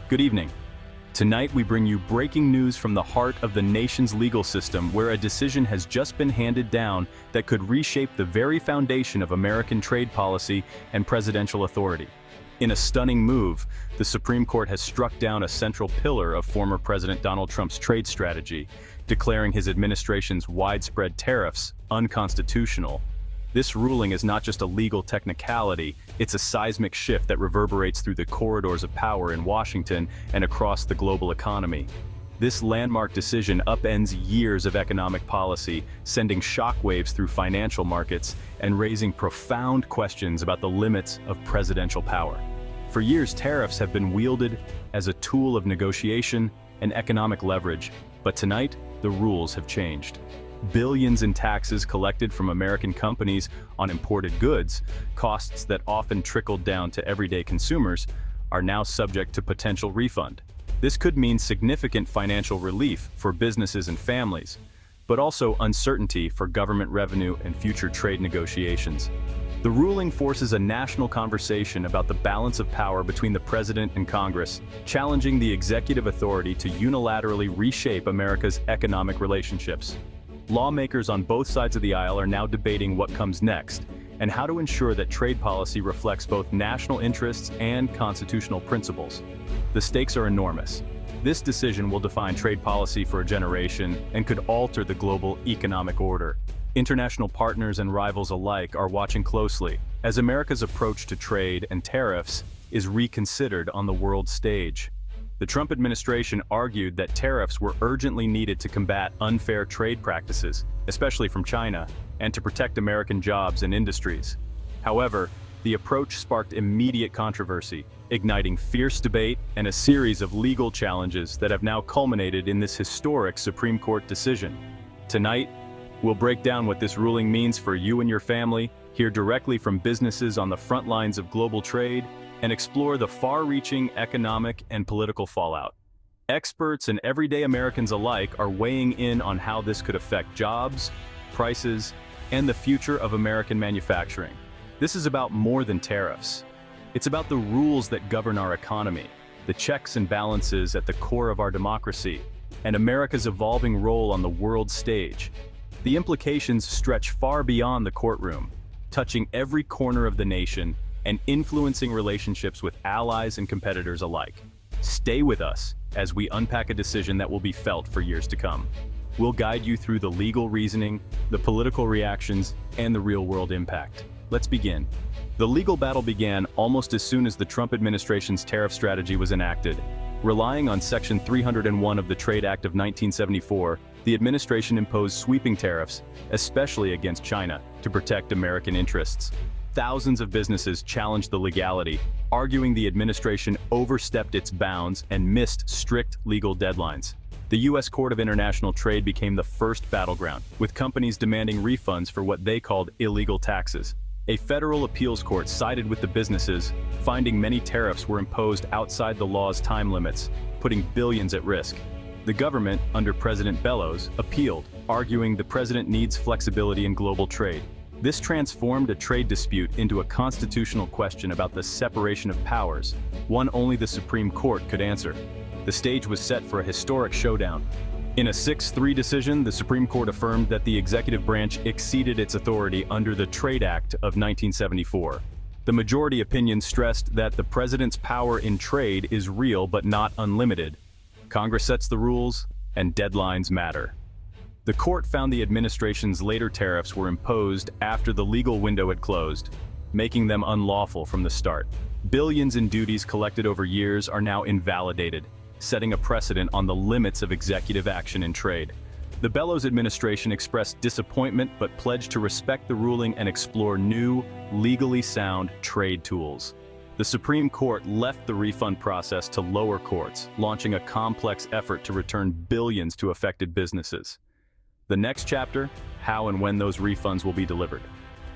Good evening. Tonight we bring you breaking news from the heart of the nation's legal system, where a decision has just been handed down that could reshape the very foundation of American trade policy and presidential authority. In a stunning move, the Supreme Court has struck down a central pillar of former President Donald Trump's trade strategy, declaring his administration's widespread tariffs unconstitutional. This ruling is not just a legal technicality, it's a seismic shift that reverberates through the corridors of power in Washington and across the global economy. This landmark decision upends years of economic policy, sending shockwaves through financial markets and raising profound questions about the limits of presidential power. For years, tariffs have been wielded as a tool of negotiation and economic leverage, but tonight, the rules have changed. Billions in taxes collected from American companies on imported goods, costs that often trickled down to everyday consumers, are now subject to potential refund. This could mean significant financial relief for businesses and families, but also uncertainty for government revenue and future trade negotiations. The ruling forces a national conversation about the balance of power between the president and Congress, challenging the executive authority to unilaterally reshape America's economic relationships. Lawmakers on both sides of the aisle are now debating what comes next and how to ensure that trade policy reflects both national interests and constitutional principles. The stakes are enormous. This decision will define trade policy for a generation and could alter the global economic order. International partners and rivals alike are watching closely as America's approach to trade and tariffs is reconsidered on the world stage. The Trump administration argued that tariffs were urgently needed to combat unfair trade practices, especially from China, and to protect American jobs and industries. However, the approach sparked immediate controversy, igniting fierce debate and a series of legal challenges that have now culminated in this historic Supreme Court decision. Tonight, we'll break down what this ruling means for you and your family, hear directly from businesses on the front lines of global trade, and explore the far-reaching economic and political fallout. Experts and everyday Americans alike are weighing in on how this could affect jobs, prices, and the future of American manufacturing. This is about more than tariffs. It's about the rules that govern our economy, the checks and balances at the core of our democracy, and America's evolving role on the world stage. The implications stretch far beyond the courtroom, touching every corner of the nation and influencing relationships with allies and competitors alike. Stay with us as we unpack a decision that will be felt for years to come. We'll guide you through the legal reasoning, the political reactions, and the real-world impact. Let's begin. The legal battle began almost as soon as the Trump administration's tariff strategy was enacted. Relying on Section 301 of the Trade Act of 1974, the administration imposed sweeping tariffs, especially against China, to protect American interests. Thousands of businesses challenged the legality, arguing the administration overstepped its bounds and missed strict legal deadlines. The U.S. Court of International Trade became the first battleground, with companies demanding refunds for what they called illegal taxes. A federal appeals court sided with the businesses, finding many tariffs were imposed outside the law's time limits, putting billions at risk. The government, under President Bellows, appealed, arguing the president needs flexibility in global trade. This transformed a trade dispute into a constitutional question about the separation of powers, one only the Supreme Court could answer. The stage was set for a historic showdown. In a 6-3 decision, the Supreme Court affirmed that the executive branch exceeded its authority under the Trade Act of 1974. The majority opinion stressed that the president's power in trade is real but not unlimited. Congress sets the rules, and deadlines matter. The court found the administration's later tariffs were imposed after the legal window had closed, making them unlawful from the start. Billions in duties collected over years are now invalidated, setting a precedent on the limits of executive action in trade. The Bellows administration expressed disappointment but pledged to respect the ruling and explore new, legally sound trade tools. The Supreme Court left the refund process to lower courts, launching a complex effort to return billions to affected businesses. The next chapter, how and when those refunds will be delivered.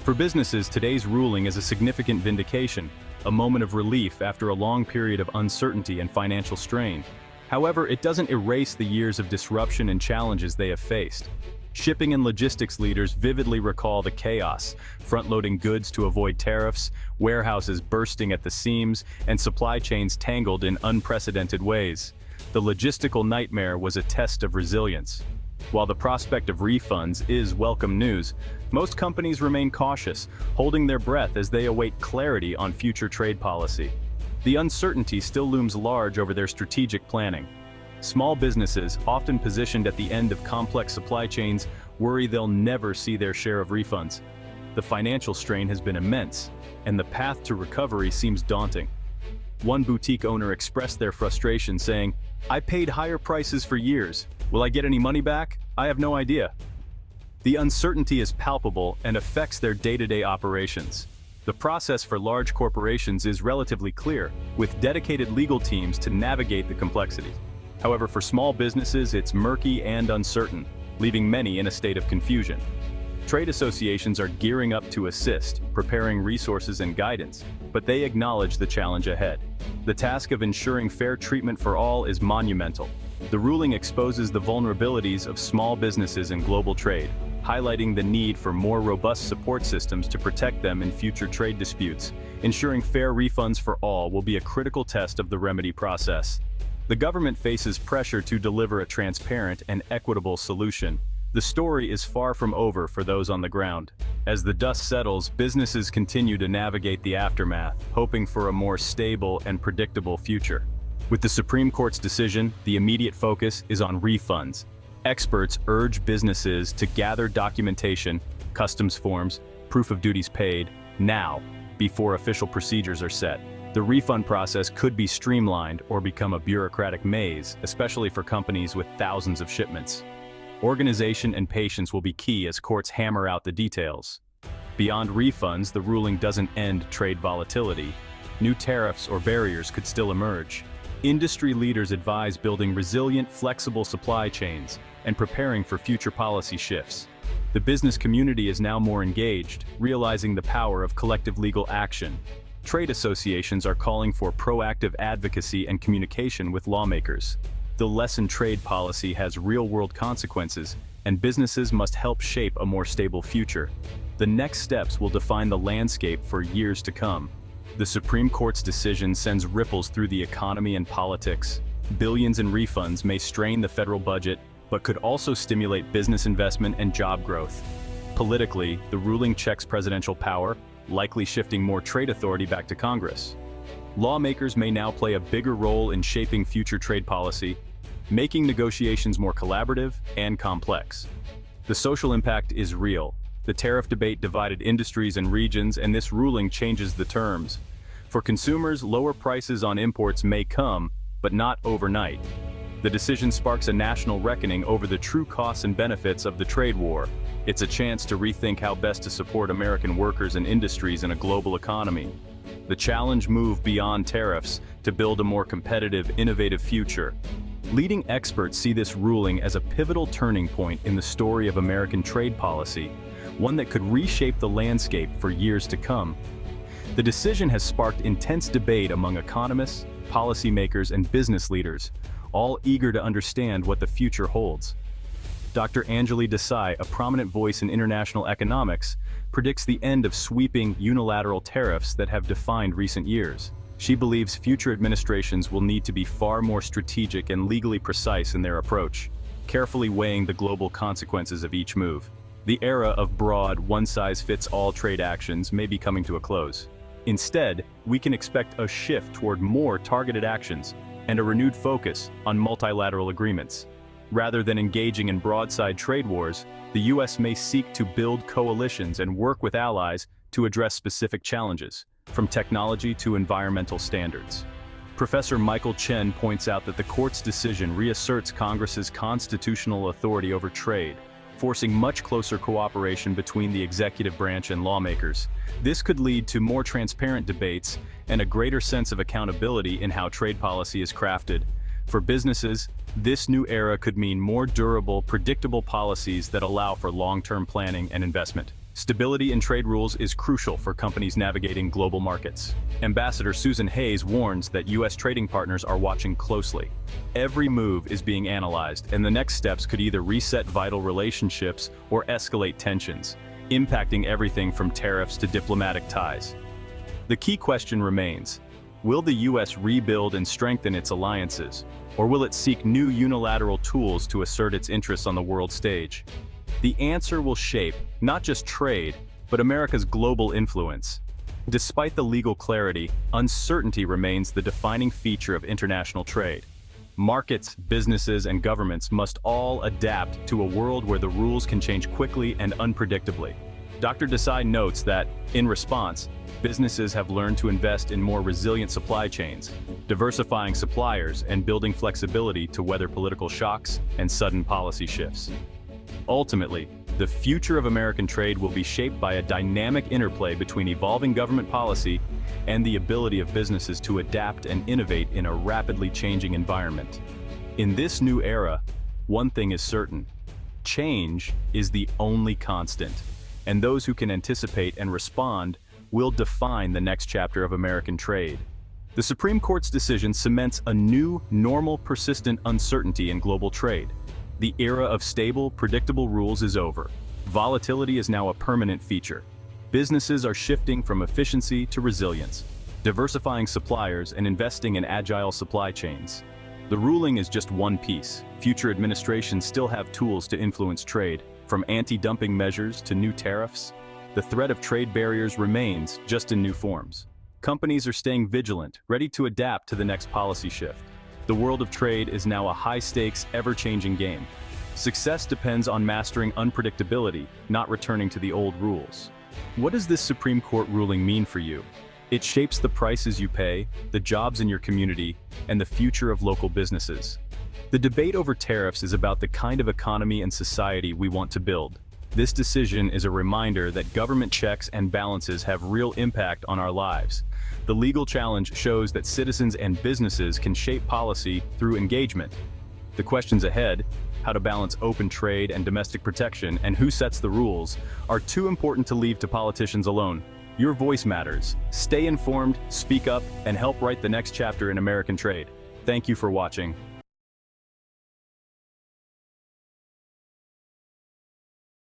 For businesses, today's ruling is a significant vindication, a moment of relief after a long period of uncertainty and financial strain. However, it doesn't erase the years of disruption and challenges they have faced. Shipping and logistics leaders vividly recall the chaos, front-loading goods to avoid tariffs, warehouses bursting at the seams, and supply chains tangled in unprecedented ways. The logistical nightmare was a test of resilience. While the prospect of refunds is welcome news, most companies remain cautious, holding their breath as they await clarity on future trade policy. The uncertainty still looms large over their strategic planning. Small businesses, often positioned at the end of complex supply chains, worry they'll never see their share of refunds. The financial strain has been immense, and the path to recovery seems daunting. One boutique owner expressed their frustration, saying, "I paid higher prices for years. Will I get any money back? I have no idea." The uncertainty is palpable and affects their day-to-day operations. The process for large corporations is relatively clear, with dedicated legal teams to navigate the complexity. However, for small businesses, it's murky and uncertain, leaving many in a state of confusion. Trade associations are gearing up to assist, preparing resources and guidance, but they acknowledge the challenge ahead. The task of ensuring fair treatment for all is monumental. The ruling exposes the vulnerabilities of small businesses in global trade, highlighting the need for more robust support systems to protect them in future trade disputes. Ensuring fair refunds for all will be a critical test of the remedy process. The government faces pressure to deliver a transparent and equitable solution. The story is far from over for those on the ground. As the dust settles, businesses continue to navigate the aftermath, hoping for a more stable and predictable future. With the Supreme Court's decision, the immediate focus is on refunds. Experts urge businesses to gather documentation, customs forms, proof of duties paid, now, before official procedures are set. The refund process could be streamlined or become a bureaucratic maze, especially for companies with thousands of shipments. Organization and patience will be key as courts hammer out the details. Beyond refunds, the ruling doesn't end trade volatility. New tariffs or barriers could still emerge. Industry leaders advise building resilient, flexible supply chains and preparing for future policy shifts. The business community is now more engaged, realizing the power of collective legal action. Trade associations are calling for proactive advocacy and communication with lawmakers. The lesson trade policy has real-world consequences, and businesses must help shape a more stable future. The next steps will define the landscape for years to come. The Supreme Court's decision sends ripples through the economy and politics. Billions in refunds may strain the federal budget, but could also stimulate business investment and job growth. Politically, the ruling checks presidential power, likely shifting more trade authority back to Congress. Lawmakers may now play a bigger role in shaping future trade policy, making negotiations more collaborative and complex. The social impact is real. The tariff debate divided industries and regions, and this ruling changes the terms. For consumers, lower prices on imports may come, but not overnight. The decision sparks a national reckoning over the true costs and benefits of the trade war. It's a chance to rethink how best to support American workers and industries in a global economy. The challenge moves beyond tariffs to build a more competitive, innovative future. Leading experts see this ruling as a pivotal turning point in the story of American trade policy, one that could reshape the landscape for years to come. The decision has sparked intense debate among economists, policymakers, and business leaders, all eager to understand what the future holds. Dr. Anjali Desai, a prominent voice in international economics, predicts the end of sweeping unilateral tariffs that have defined recent years. She believes future administrations will need to be far more strategic and legally precise in their approach, carefully weighing the global consequences of each move. The era of broad, one-size-fits-all trade actions may be coming to a close. Instead, we can expect a shift toward more targeted actions and a renewed focus on multilateral agreements. Rather than engaging in broadside trade wars, the U.S. may seek to build coalitions and work with allies to address specific challenges, from technology to environmental standards. Professor Michael Chen points out that the court's decision reasserts Congress's constitutional authority over trade, forcing much closer cooperation between the executive branch and lawmakers. This could lead to more transparent debates and a greater sense of accountability in how trade policy is crafted. For businesses, this new era could mean more durable, predictable policies that allow for long-term planning and investment. Stability in trade rules is crucial for companies navigating global markets. Ambassador Susan Hayes warns that U.S. trading partners are watching closely. Every move is being analyzed, and the next steps could either reset vital relationships or escalate tensions, impacting everything from tariffs to diplomatic ties. The key question remains: will the U.S. rebuild and strengthen its alliances, or will it seek new unilateral tools to assert its interests on the world stage? The answer will shape not just trade, but America's global influence. Despite the legal clarity, uncertainty remains the defining feature of international trade. Markets, businesses, and governments must all adapt to a world where the rules can change quickly and unpredictably. Dr. Desai notes that, in response, businesses have learned to invest in more resilient supply chains, diversifying suppliers and building flexibility to weather political shocks and sudden policy shifts. Ultimately, the future of American trade will be shaped by a dynamic interplay between evolving government policy and the ability of businesses to adapt and innovate in a rapidly changing environment. In this new era, one thing is certain: change is the only constant, and those who can anticipate and respond will define the next chapter of American trade. The Supreme Court's decision cements a new, normal, persistent uncertainty in global trade. The era of stable, predictable rules is over. Volatility is now a permanent feature. Businesses are shifting from efficiency to resilience, diversifying suppliers and investing in agile supply chains. The ruling is just one piece. Future administrations still have tools to influence trade, from anti-dumping measures to new tariffs. The threat of trade barriers remains, just in new forms. Companies are staying vigilant, ready to adapt to the next policy shift. The world of trade is now a high-stakes, ever-changing game. Success depends on mastering unpredictability, not returning to the old rules. What does this Supreme Court ruling mean for you? It shapes the prices you pay, the jobs in your community, and the future of local businesses. The debate over tariffs is about the kind of economy and society we want to build. This decision is a reminder that government checks and balances have real impact on our lives. The legal challenge shows that citizens and businesses can shape policy through engagement. The questions ahead, how to balance open trade and domestic protection, and who sets the rules, are too important to leave to politicians alone. Your voice matters. Stay informed, speak up, and help write the next chapter in American trade. Thank you for watching.